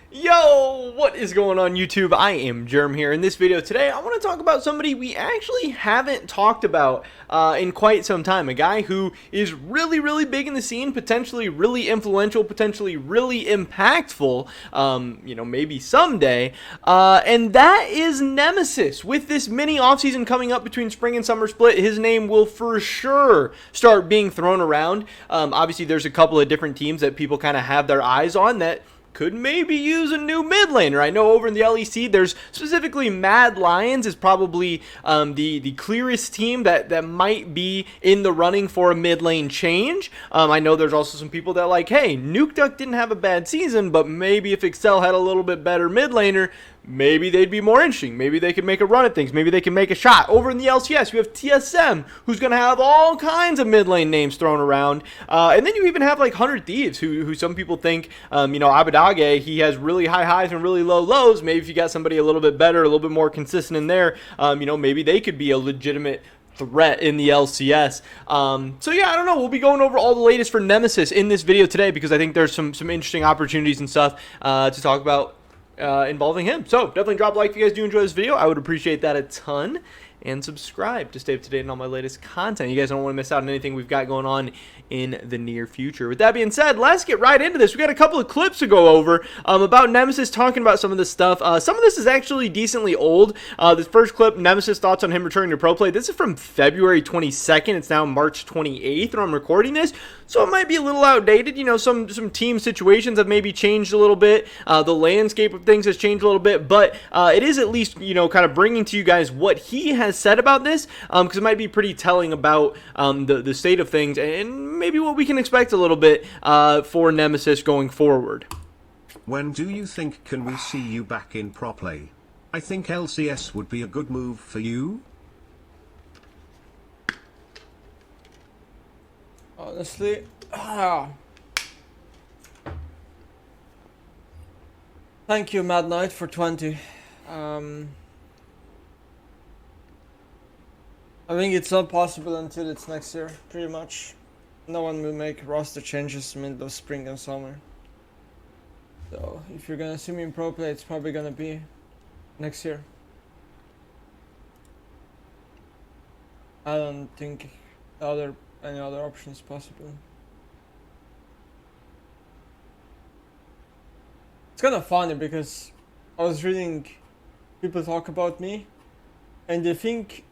Yo, what is going on YouTube? I am Germ here. In this video today, I want to talk about somebody we actually haven't talked about in quite some time. A guy who is really big in the scene, potentially really influential, potentially really impactful, maybe someday. And that is Nemesis. With this mini offseason coming up between spring and summer split, his name will for sure start being thrown around. Obviously, there's a couple of different teams that people kind of have their eyes on that could maybe use a new mid laner. I know over in the LEC, there's specifically Mad Lions is probably the clearest team that might be in the running for a mid lane change. I know there's also some people that are like, hey, Nuke Duck didn't have a bad season, but maybe if Excel had a little bit better mid laner, maybe they'd be more interesting. Maybe they could make a run at things. Maybe they can make a shot. Over in the LCS, you have TSM, who's going to have all kinds of mid lane names thrown around. And then you even have like 100 Thieves, who some people think, Abadage, he has really high highs and really low lows. Maybe if you got somebody a little bit better, a little bit more consistent in there, maybe they could be a legitimate threat in the LCS. So yeah, I don't know. We'll be going over all the latest for Nemesis in this video today because I think there's some interesting opportunities and stuff to talk about involving him. So definitely drop a like if you guys do enjoy this video. I would appreciate that a ton. And subscribe to stay up to date on all my latest content. You guys don't want to miss out on anything we've got going on in the near future. With that being said, let's get right into this. We got a couple of clips to go over about Nemesis, talking about some of this stuff. Some of this is actually decently old. This first clip, Nemesis thoughts on him returning to pro play. This is from February 22nd. It's now March 28th when I'm recording this, so it might be a little outdated. Some team situations have maybe changed a little bit. The landscape of things has changed a little bit, but it is at least kind of bringing to you guys what he has said about this, because it might be pretty telling about the state of things and maybe what we can expect a little bit for Nemesis going forward. When do you think can we see you back in pro play? I think LCS would be a good move for you. Honestly, thank you, Mad Knight, for 20. I think it's not possible until it's next year, pretty much. No one will make roster changes middle of spring and summer. So if you're gonna see me in pro play, it's probably gonna be next year. I don't think any other option is possible. It's kind of funny because I was reading people talk about me, and they think,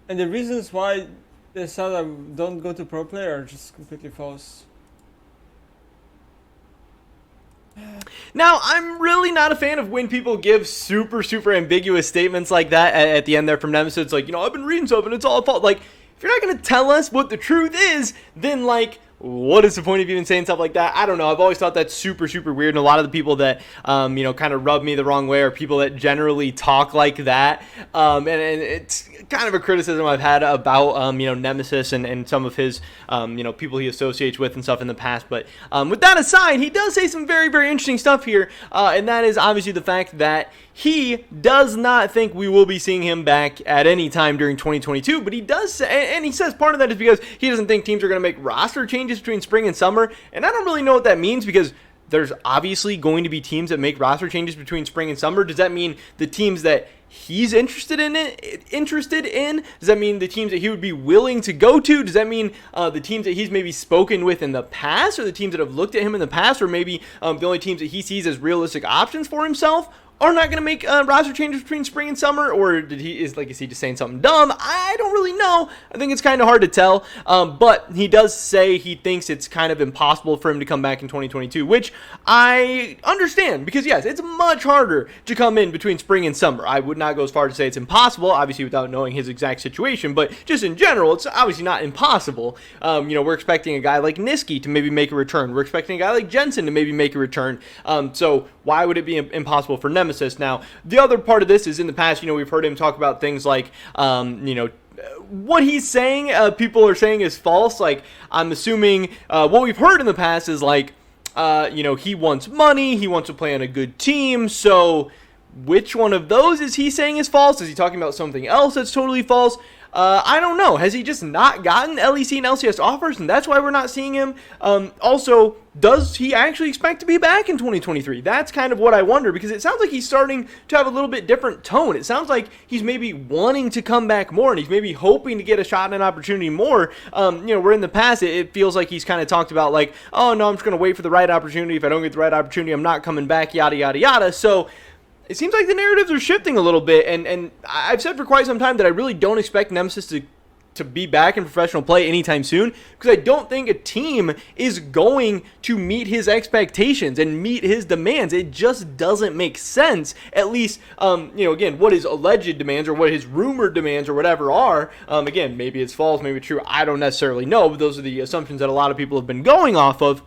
and the reasons why they said I don't go to pro play are just completely false. Now, I'm really not a fan of when people give super ambiguous statements like that at the end there from Nemesis. It's like, I've been reading stuff and it's all false. Like, if you're not going to tell us what the truth is, then what is the point of even saying stuff like that? I don't know. I've always thought that's super weird. And a lot of the people that, kind of rub me the wrong way are people that generally talk like that. And it's kind of a criticism I've had about, Nemesis and some of his, people he associates with and stuff in the past. But with that aside, he does say some very interesting stuff here. And that is obviously the fact that he does not think we will be seeing him back at any time during 2022, but he does say, and he says part of that is because he doesn't think teams are going to make roster changes between spring and summer, and I don't really know what that means because there's obviously going to be teams that make roster changes between spring and summer. Does that mean the teams that he's interested in? Does that mean the teams that he would be willing to go to? Does that mean the teams that he's maybe spoken with in the past, or the teams that have looked at him in the past, or maybe the only teams that he sees as realistic options for himself are not going to make roster changes between spring and summer? Or is he just saying something dumb? I don't really know. I think it's kind of hard to tell. But he does say he thinks it's kind of impossible for him to come back in 2022, which I understand because, yes, it's much harder to come in between spring and summer. I would not go as far to say it's impossible, obviously without knowing his exact situation, but just in general, it's obviously not impossible. We're expecting a guy like Niski to maybe make a return. We're expecting a guy like Jensen to maybe make a return. So why would it be impossible for Nemesis? Now, the other part of this is in the past, we've heard him talk about things like, what he's saying, people are saying is false. Like, I'm assuming what we've heard in the past is like, he wants money, he wants to play on a good team, so Which one of those is he saying is false? Is he talking about something else that's totally false? I don't know. Has he just not gotten LEC and LCS offers, and that's why we're not seeing him? Also, does he actually expect to be back in 2023? That's kind of what I wonder, because it sounds like he's starting to have a little bit different tone. It sounds like he's maybe wanting to come back more, and he's maybe hoping to get a shot and an opportunity more. Where in the past, it feels like he's kind of talked about like, oh, no, I'm just going to wait for the right opportunity. If I don't get the right opportunity, I'm not coming back, yada, yada, yada. So it seems like the narratives are shifting a little bit, and I've said for quite some time that I really don't expect Nemesis to be back in professional play anytime soon, because I don't think a team is going to meet his expectations and meet his demands. It just doesn't make sense, at least, again, what his alleged demands or what his rumored demands or whatever are. Again, maybe it's false, maybe it's true, I don't necessarily know, but those are the assumptions that a lot of people have been going off of.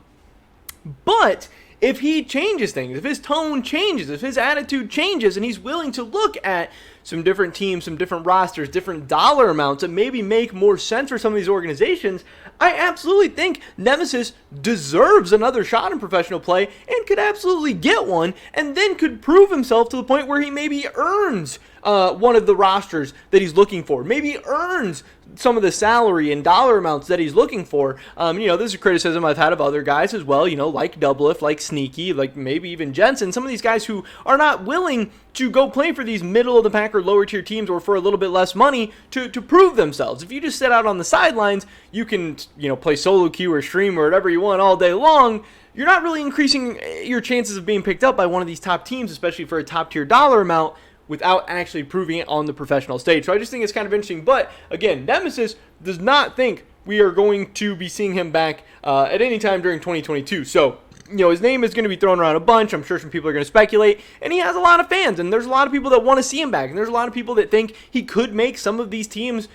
But if he changes things, if his tone changes, if his attitude changes, and he's willing to look at some different teams, some different rosters, different dollar amounts that maybe make more sense for some of these organizations, I absolutely think Nemesis deserves another shot in professional play and could absolutely get one, and then could prove himself to the point where he maybe earns one of the rosters that he's looking for, maybe earns some of the salary and dollar amounts that he's looking for. This is a criticism I've had of other guys as well, like Doublelift, like Sneaky, like maybe even Jensen, some of these guys who are not willing to go play for these middle-of-the-pack or lower-tier teams or for a little bit less money to prove themselves. If you just sit out on the sidelines, you can, play solo queue or stream or whatever you want all day long. You're not really increasing your chances of being picked up by one of these top teams, especially for a top-tier dollar amount, without actually proving it on the professional stage. So I just think it's kind of interesting. But, again, Nemesis does not think we are going to be seeing him back at any time during 2022. So, his name is going to be thrown around a bunch. I'm sure some people are going to speculate. And he has a lot of fans. And there's a lot of people that want to see him back. And there's a lot of people that think he could make some of these teams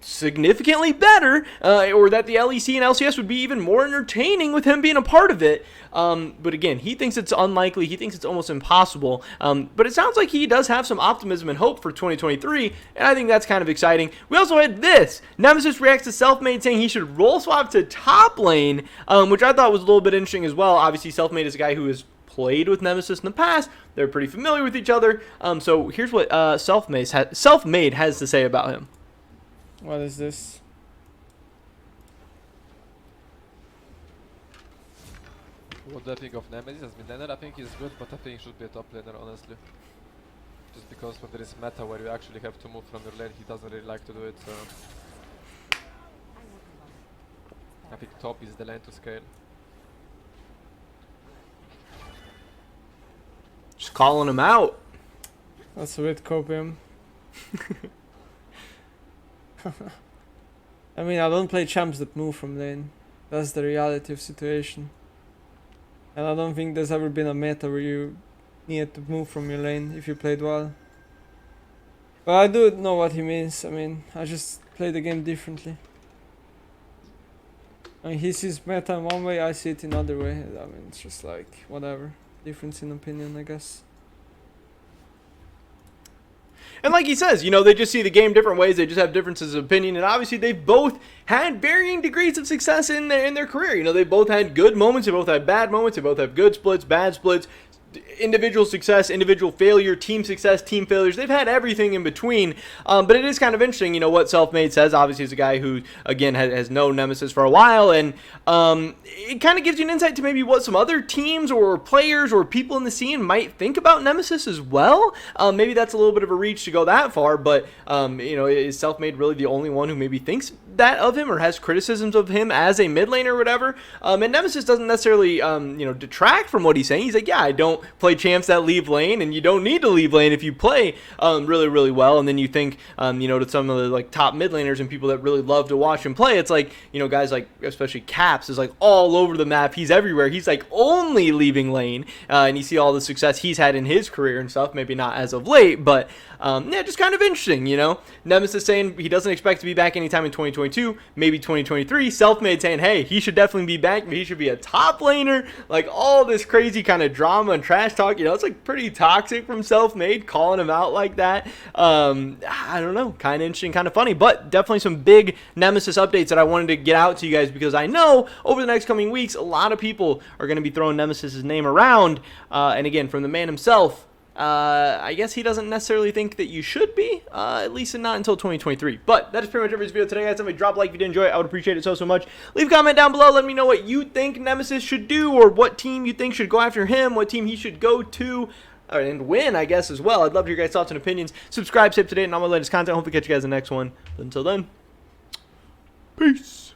significantly better, or that the LEC and LCS would be even more entertaining with him being a part of it. But again, he thinks it's unlikely. He thinks it's almost impossible. But it sounds like he does have some optimism and hope for 2023, and I think that's kind of exciting. We also had this. Nemesis reacts to Selfmade saying he should role swap to top lane, which I thought was a little bit interesting as well. Obviously, Selfmade is a guy who has played with Nemesis in the past. They're pretty familiar with each other. So here's what Selfmade has to say about him. What is this? What do I think of Nemesis as mid laner? I think he's good, but I think he should be a top laner, honestly. Just because when there is meta where you actually have to move from your lane, he doesn't really like to do it, so I think top is the lane to scale. Just calling him out. That's a bit copium. I mean, I don't play champs that move from lane. That's the reality of situation. And I don't think there's ever been a meta where you needed to move from your lane if you played well. But I do know what he means. I mean, I just play the game differently. I mean, he sees meta in one way, I see it in another way. I mean, it's just like, whatever. Difference in opinion, I guess. And like he says, they just see the game different ways. They just have differences of opinion. And obviously, they've both had varying degrees of success in their career. They both had good moments. They both had bad moments. They both have good splits, bad splits, individual success, individual failure, team success, team failures. They've had everything in between. But it is kind of interesting, what Selfmade says. Obviously, he's a guy who, again, has known Nemesis for a while. And it kind of gives you an insight to maybe what some other teams or players or people in the scene might think about Nemesis as well. Maybe that's a little bit of a reach to go that far. But, is Selfmade really the only one who maybe thinks that of him or has criticisms of him as a mid laner or whatever? And Nemesis doesn't necessarily, detract from what he's saying. He's like, yeah, I don't play champs that leave lane, and you don't need to leave lane if you play really, really well. And then you think, to some of the like top mid laners and people that really love to watch him play, it's like, guys like especially Caps is like all over the map. He's everywhere. He's like only leaving lane, and you see all the success he's had in his career and stuff. Maybe not as of late, but just kind of interesting. Nemesis saying he doesn't expect to be back anytime in 2022, maybe 2023. Selfmade saying, hey, he should definitely be back. He should be a top laner. Like all this crazy kind of drama and trash talk. It's like pretty toxic from Selfmade, calling him out like that. I don't know, kind of interesting, kind of funny, but definitely some big Nemesis updates that I wanted to get out to you guys, because I know over the next coming weeks, a lot of people are going to be throwing Nemesis's name around. And again, from the man himself, I guess he doesn't necessarily think that you should be, at least not until 2023. But that is pretty much it for this video today, guys. Somebody drop a like if you did enjoy it. I would appreciate it so much. Leave a comment down below. Let me know what you think Nemesis should do, or what team you think should go after him, what team he should go to, and win, I guess, as well. I'd love to hear your guys' thoughts and opinions. Subscribe, stay up to date, and all my latest content. Hopefully catch you guys in the next one. But until then, peace.